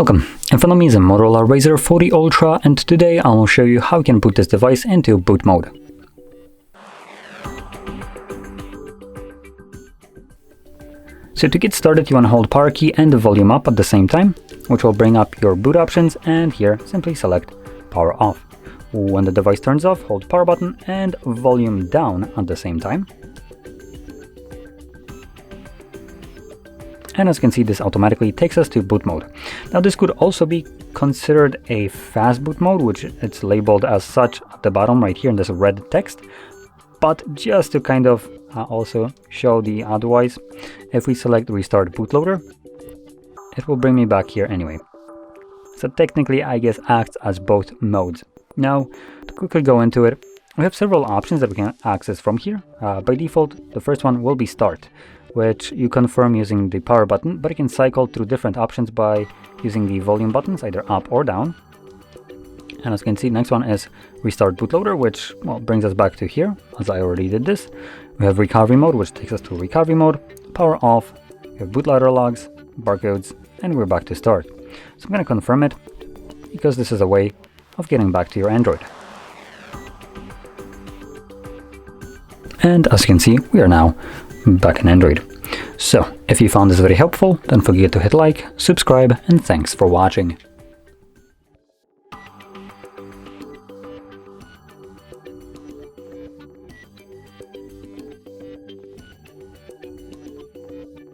Welcome, in front of me is a Motorola Razr 40 Ultra, and today I will show you how you can boot this device into boot mode. So to get started, you want to hold power key and the volume up at the same time, which will bring up your boot options, and here simply select power off. When the device turns off, hold power button and volume down at the same time. And as you can see, this automatically takes us to boot mode. Now this could also be considered a fast boot mode, which it's labeled as such at the bottom right here in this red text. But just to kind of also show the otherwise, if we select restart bootloader, it will bring me back here anyway. So technically, I guess acts as both modes. Now, to quickly go into it, we have several options that we can access from here. By default, the first one will be start, which you confirm using the power button, but you can cycle through different options by using the volume buttons, either up or down. And as you can see, next one is restart bootloader, which brings us back to here, as I already did this. We have recovery mode, which takes us to recovery mode, power off, we have bootloader logs, barcodes, and we're back to start. So I'm going to confirm it, because this is a way of getting back to your Android. And as you can see, we are now back in Android. So if you found this very helpful, don't forget to hit like, subscribe, and thanks for watching.